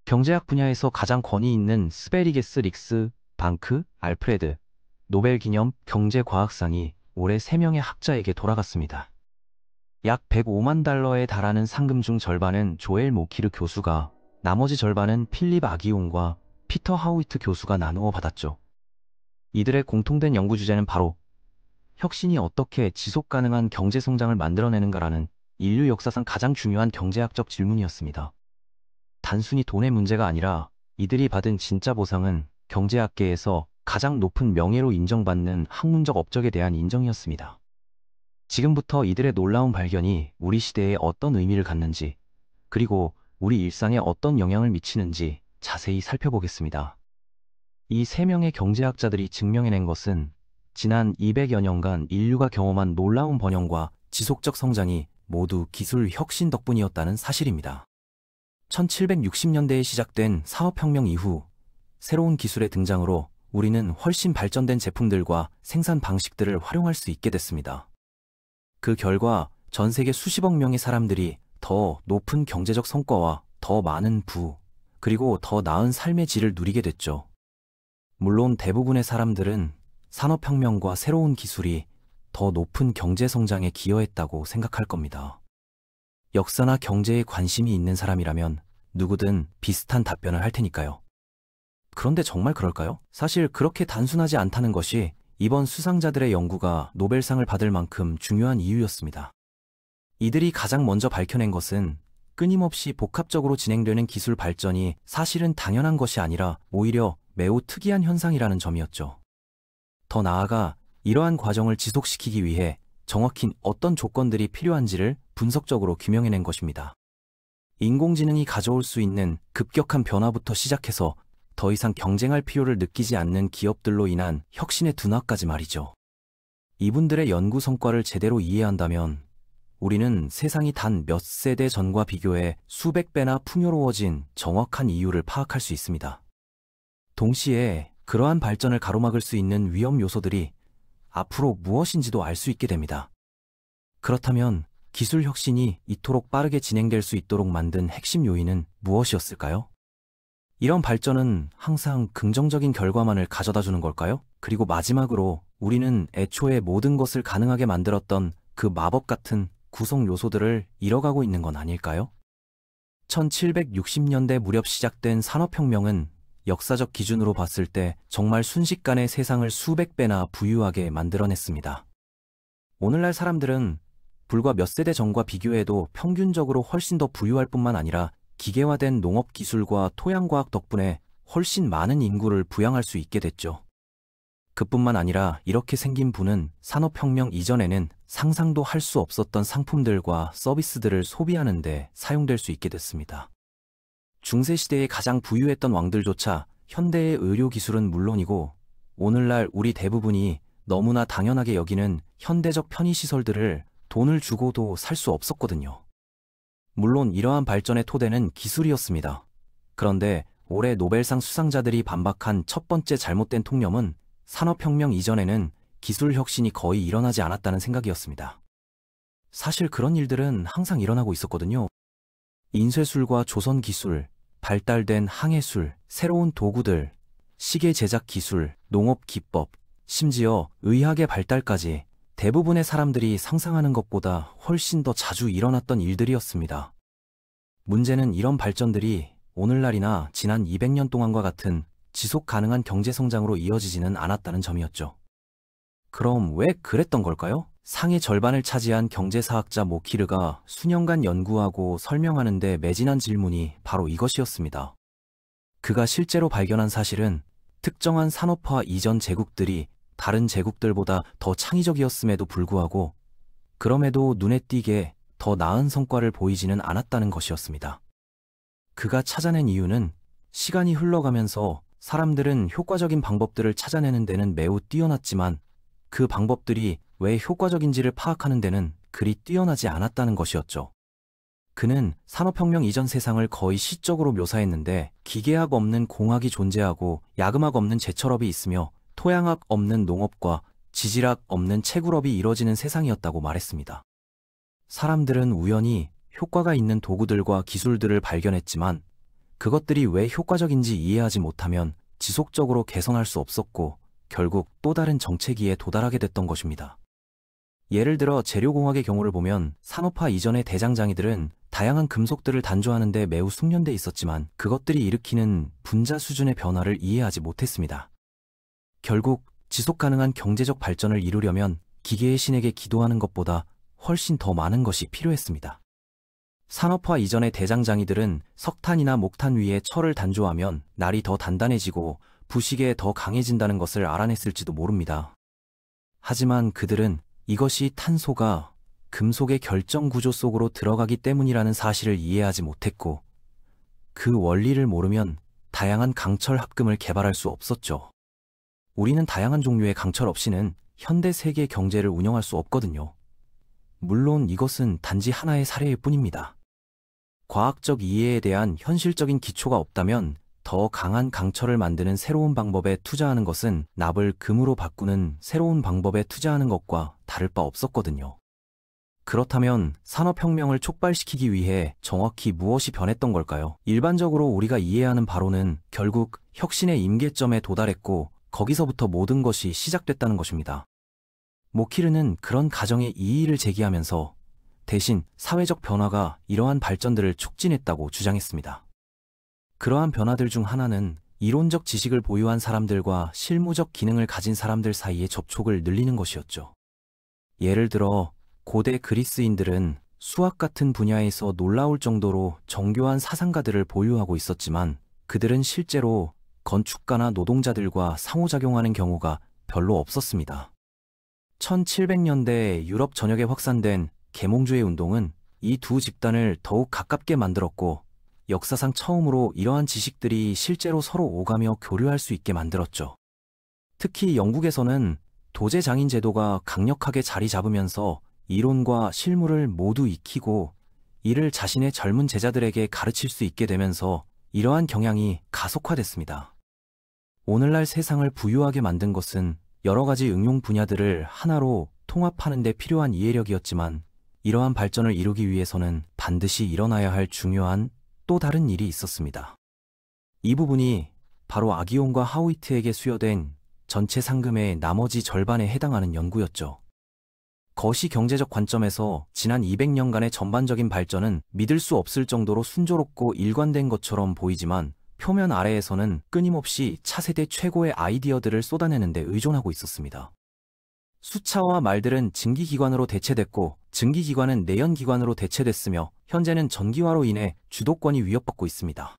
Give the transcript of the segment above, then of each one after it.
경제학 분야에서 가장 권위 있는 스베리게스 릭스, 방크, 알프레드, 노벨 기념 경제과학상이 올해 3명의 학자에게 돌아갔습니다. 약 105만 달러에 달하는 상금 중 절반은 조엘 모키르 교수가, 나머지 절반은 필립 아기온과 피터 하우이트 교수가 나누어 받았죠. 이들의 공통된 연구 주제는 바로 혁신이 어떻게 지속 가능한 경제 성장을 만들어내는가라는 인류 역사상 가장 중요한 경제학적 질문이었습니다. 단순히 돈의 문제가 아니라 이들이 받은 진짜 보상은 경제학계에서 가장 높은 명예로 인정받는 학문적 업적에 대한 인정이었습니다. 지금부터 이들의 놀라운 발견이 우리 시대에 어떤 의미를 갖는지, 그리고 우리 일상에 어떤 영향을 미치는지 자세히 살펴보겠습니다. 이 3명의 경제학자들이 증명해낸 것은 지난 200여 년간 인류가 경험한 놀라운 번영과 지속적 성장이 모두 기술 혁신 덕분이었다는 사실입니다. 1760년대에 시작된 산업혁명 이후 새로운 기술의 등장으로 우리는 훨씬 발전된 제품들과 생산 방식들을 활용할 수 있게 됐습니다. 그 결과 전 세계 수십억 명의 사람들이 더 높은 경제적 성과와 더 많은 부, 그리고 더 나은 삶의 질을 누리게 됐죠. 물론 대부분의 사람들은 산업혁명과 새로운 기술이 더 높은 경제 성장에 기여했다고 생각할 겁니다. 역사나 경제에 관심이 있는 사람이라면 누구든 비슷한 답변을 할 테니까요. 그런데 정말 그럴까요? 사실 그렇게 단순하지 않다는 것이 이번 수상자들의 연구가 노벨상을 받을 만큼 중요한 이유였습니다. 이들이 가장 먼저 밝혀낸 것은 끊임없이 복합적으로 진행되는 기술 발전이 사실은 당연한 것이 아니라 오히려 매우 특이한 현상이라는 점이었죠. 더 나아가 이러한 과정을 지속시키기 위해 정확히 어떤 조건들이 필요한지를 분석적으로 규명해낸 것입니다. 인공지능이 가져올 수 있는 급격한 변화부터 시작해서 더 이상 경쟁할 필요를 느끼지 않는 기업들로 인한 혁신의 둔화까지 말이죠. 이분들의 연구 성과를 제대로 이해한다면 우리는 세상이 단 몇 세대 전과 비교해 수백 배나 풍요로워진 정확한 이유를 파악할 수 있습니다. 동시에 그러한 발전을 가로막을 수 있는 위험 요소들이 앞으로 무엇인지도 알 수 있게 됩니다. 그렇다면 기술 혁신이 이토록 빠르게 진행될 수 있도록 만든 핵심 요인은 무엇이었을까요? 이런 발전은 항상 긍정적인 결과만을 가져다 주는 걸까요? 그리고 마지막으로 우리는 애초에 모든 것을 가능하게 만들었던 그 마법 같은 구성 요소들을 잃어가고 있는 건 아닐까요? 1760년대 무렵 시작된 산업혁명은 역사적 기준으로 봤을 때 정말 순식간에 세상을 수백 배나 부유하게 만들어냈습니다. 오늘날 사람들은 불과 몇 세대 전과 비교해도 평균적으로 훨씬 더 부유할 뿐만 아니라 기계화된 농업 기술과 토양과학 덕분에 훨씬 많은 인구를 부양할 수 있게 됐죠. 그뿐만 아니라 이렇게 생긴 부는 산업혁명 이전에는 상상도 할 수 없었던 상품들과 서비스들을 소비하는 데 사용될 수 있게 됐습니다. 중세시대의 가장 부유했던 왕들조차 현대의 의료기술은 물론이고 오늘날 우리 대부분이 너무나 당연하게 여기는 현대적 편의시설들을 돈을 주고도 살 수 없었거든요. 물론 이러한 발전의 토대는 기술이었습니다. 그런데 올해 노벨상 수상자들이 반박한 첫 번째 잘못된 통념은 산업혁명 이전에는 기술 혁신이 거의 일어나지 않았다는 생각이었습니다. 사실 그런 일들은 항상 일어나고 있었거든요. 인쇄술과 조선기술, 발달된 항해술, 새로운 도구들, 시계 제작 기술, 농업 기법, 심지어 의학의 발달까지 대부분의 사람들이 상상하는 것보다 훨씬 더 자주 일어났던 일들이었습니다. 문제는 이런 발전들이 오늘날이나 지난 200년 동안과 같은 지속 가능한 경제 성장으로 이어지지는 않았다는 점이었죠. 그럼 왜 그랬던 걸까요? 상의 절반을 차지한 경제사학자 모키르가 수년간 연구하고 설명하는 데 매진한 질문이 바로 이것이었습니다. 그가 실제로 발견한 사실은 특정한 산업화 이전 제국들이 다른 제국들보다 더 창의적이었음에도 불구하고 그럼에도 눈에 띄게 더 나은 성과를 보이지는 않았다는 것이었습니다. 그가 찾아낸 이유는 시간이 흘러가면서 사람들은 효과적인 방법들을 찾아내는 데는 매우 뛰어났지만 그 방법들이 왜 효과적인지를 파악하는 데는 그리 뛰어나지 않았다는 것이었죠. 그는 산업혁명 이전 세상을 거의 시적으로 묘사했는데 기계학 없는 공학이 존재하고 야금학 없는 제철업이 있으며 토양학 없는 농업과 지질학 없는 채굴업이 이뤄지는 세상이었다고 말했습니다. 사람들은 우연히 효과가 있는 도구들과 기술들을 발견했지만 그것들이 왜 효과적인지 이해하지 못하면 지속적으로 개선할 수 없었고 결국 또 다른 정체기에 도달하게 됐던 것입니다. 예를 들어 재료공학의 경우를 보면 산업화 이전의 대장장이들은 다양한 금속들을 단조하는 데 매우 숙련돼 있었지만 그것들이 일으키는 분자 수준의 변화를 이해하지 못했습니다. 결국 지속 가능한 경제적 발전을 이루려면 기계의 신에게 기도하는 것보다 훨씬 더 많은 것이 필요했습니다. 산업화 이전의 대장장이들은 석탄이나 목탄 위에 철을 단조하면 날이 더 단단해지고 부식에 더 강해진다는 것을 알아냈을지도 모릅니다. 하지만 그들은 이것이 탄소가 금속의 결정 구조 속으로 들어가기 때문이라는 사실을 이해하지 못했고 그 원리를 모르면 다양한 강철 합금을 개발할 수 없었죠. 우리는 다양한 종류의 강철 없이는 현대 세계 경제를 운영할 수 없거든요. 물론 이것은 단지 하나의 사례일 뿐입니다. 과학적 이해에 대한 현실적인 기초가 없다면 더 강한 강철을 만드는 새로운 방법에 투자하는 것은 납을 금으로 바꾸는 새로운 방법에 투자하는 것과 다를 바 없었거든요. 그렇다면 산업혁명을 촉발시키기 위해 정확히 무엇이 변했던 걸까요? 일반적으로 우리가 이해하는 바로는 결국 혁신의 임계점에 도달했고 거기서부터 모든 것이 시작됐다는 것입니다. 모키르는 그런 가정의 이의를 제기하면서 대신 사회적 변화가 이러한 발전들을 촉진했다고 주장했습니다. 그러한 변화들 중 하나는 이론적 지식을 보유한 사람들과 실무적 기능을 가진 사람들 사이의 접촉을 늘리는 것이었죠. 예를 들어 고대 그리스인들은 수학 같은 분야에서 놀라울 정도로 정교한 사상가들을 보유하고 있었지만 그들은 실제로 건축가나 노동자들과 상호작용하는 경우가 별로 없었습니다. 1700년대 유럽 전역에 확산된 계몽주의 운동은 이 두 집단을 더욱 가깝게 만들었고 역사상 처음으로 이러한 지식들이 실제로 서로 오가며 교류할 수 있게 만들었죠. 특히 영국에서는 도제장인 제도가 강력하게 자리 잡으면서 이론과 실무를 모두 익히고 이를 자신의 젊은 제자들에게 가르칠 수 있게 되면서 이러한 경향이 가속화됐습니다. 오늘날 세상을 부유하게 만든 것은 여러 가지 응용 분야들을 하나로 통합하는 데 필요한 이해력이었지만 이러한 발전을 이루기 위해서는 반드시 일어나야 할 중요한 또 다른 일이 있었습니다. 이 부분이 바로 아기온과 하우이트에게 수여된 전체 상금의 나머지 절반에 해당하는 연구였죠. 거시 경제적 관점에서 지난 200년간의 전반적인 발전은 믿을 수 없을 정도로 순조롭고 일관된 것처럼 보이지만 표면 아래에서는 끊임없이 차세대 최고의 아이디어들을 쏟아내는 데 의존하고 있었습니다. 수차와 말들은 증기기관으로 대체됐고 증기기관은 내연기관으로 대체됐으며 현재는 전기화로 인해 주도권이 위협받고 있습니다.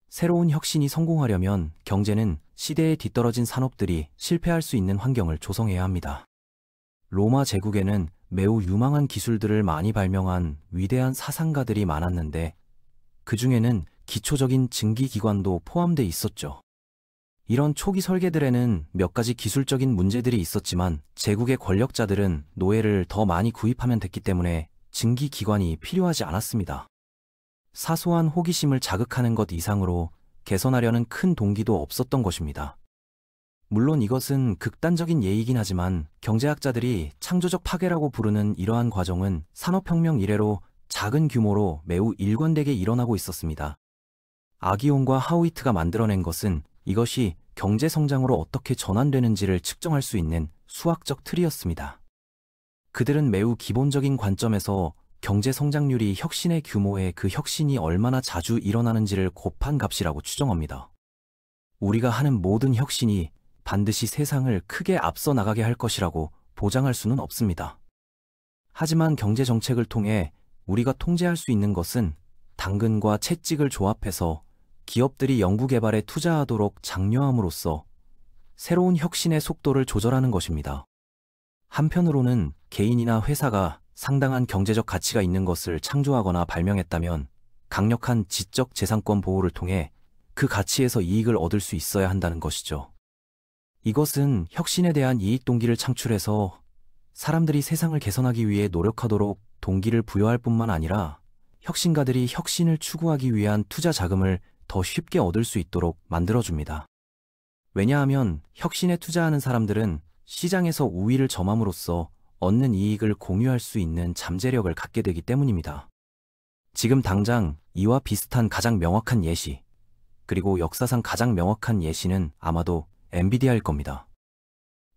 새로운 혁신이 성공하려면 경제는 시대에 뒤떨어진 산업들이 실패할 수 있는 환경을 조성해야 합니다. 로마 제국에는 매우 유망한 기술들을 많이 발명한 위대한 사상가들이 많았는데 그 중에는 기초적인 증기기관도 포함돼 있었죠. 이런 초기 설계들에는 몇 가지 기술적인 문제들이 있었지만 제국의 권력자들은 노예를 더 많이 구입하면 됐기 때문에 증기기관이 필요하지 않았습니다. 사소한 호기심을 자극하는 것 이상으로 개선하려는 큰 동기도 없었던 것입니다. 물론 이것은 극단적인 예이긴 하지만 경제학자들이 창조적 파괴라고 부르는 이러한 과정은 산업혁명 이래로 작은 규모로 매우 일관되게 일어나고 있었습니다. 아기온과 하우이트가 만들어낸 것은 이것이 경제 성장으로 어떻게 전환되는지를 측정할 수 있는 수학적 틀이었습니다. 그들은 매우 기본적인 관점에서 경제 성장률이 혁신의 규모에 그 혁신이 얼마나 자주 일어나는지를 곱한 값이라고 추정합니다. 우리가 하는 모든 혁신이 반드시 세상을 크게 앞서 나가게 할 것이라고 보장할 수는 없습니다. 하지만 경제 정책을 통해 우리가 통제할 수 있는 것은 당근과 채찍을 조합해서 기업들이 연구개발에 투자하도록 장려함으로써 새로운 혁신의 속도를 조절하는 것입니다. 한편으로는 개인이나 회사가 상당한 경제적 가치가 있는 것을 창조하거나 발명했다면 강력한 지적 재산권 보호를 통해 그 가치에서 이익을 얻을 수 있어야 한다는 것이죠. 이것은 혁신에 대한 이익 동기를 창출해서 사람들이 세상을 개선하기 위해 노력하도록 동기를 부여할 뿐만 아니라 혁신가들이 혁신을 추구하기 위한 투자 자금을 더 쉽게 얻을 수 있도록 만들어줍니다. 왜냐하면 혁신에 투자하는 사람들은 시장에서 우위를 점함으로써 얻는 이익을 공유할 수 있는 잠재력을 갖게 되기 때문입니다. 지금 당장 이와 비슷한 가장 명확한 예시, 그리고 역사상 가장 명확한 예시는 아마도 엔비디아일 겁니다.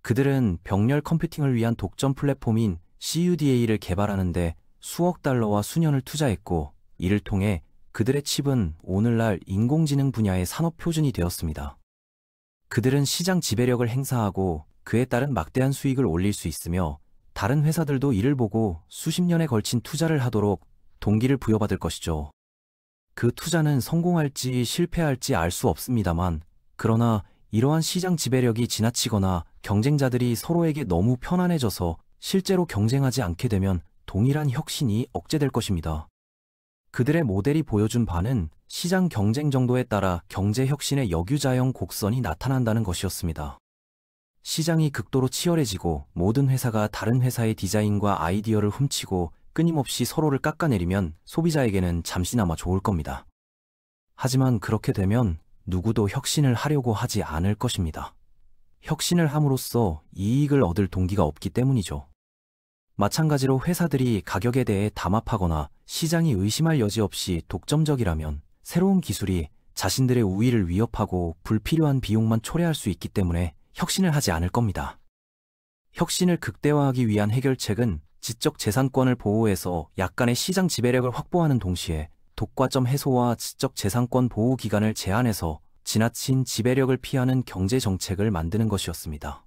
그들은 병렬 컴퓨팅을 위한 독점 플랫폼인 CUDA를 개발하는데 수억 달러와 수년을 투자했고, 이를 통해 그들의 칩은 오늘날 인공지능 분야의 산업 표준이 되었습니다. 그들은 시장 지배력을 행사하고 그에 따른 막대한 수익을 올릴 수 있으며, 다른 회사들도 이를 보고 수십 년에 걸친 투자를 하도록 동기를 부여받을 것이죠. 그 투자는 성공할지 실패할지 알 수 없습니다만, 그러나 이러한 시장 지배력이 지나치거나 경쟁자들이 서로에게 너무 편안해져서 실제로 경쟁하지 않게 되면 동일한 혁신이 억제될 것입니다. 그들의 모델이 보여준 바는 시장 경쟁 정도에 따라 경제 혁신의 역유자형 곡선이 나타난다는 것이었습니다. 시장이 극도로 치열해지고 모든 회사가 다른 회사의 디자인과 아이디어를 훔치고 끊임없이 서로를 깎아내리면 소비자에게는 잠시나마 좋을 겁니다. 하지만 그렇게 되면 누구도 혁신을 하려고 하지 않을 것입니다. 혁신을 함으로써 이익을 얻을 동기가 없기 때문이죠. 마찬가지로 회사들이 가격에 대해 담합하거나 시장이 의심할 여지 없이 독점적이라면 새로운 기술이 자신들의 우위를 위협하고 불필요한 비용만 초래할 수 있기 때문에 혁신을 하지 않을 겁니다. 혁신을 극대화하기 위한 해결책은 지적 재산권을 보호해서 약간의 시장 지배력을 확보하는 동시에 독과점 해소와 지적 재산권 보호 기간을 제한해서 지나친 지배력을 피하는 경제 정책을 만드는 것이었습니다.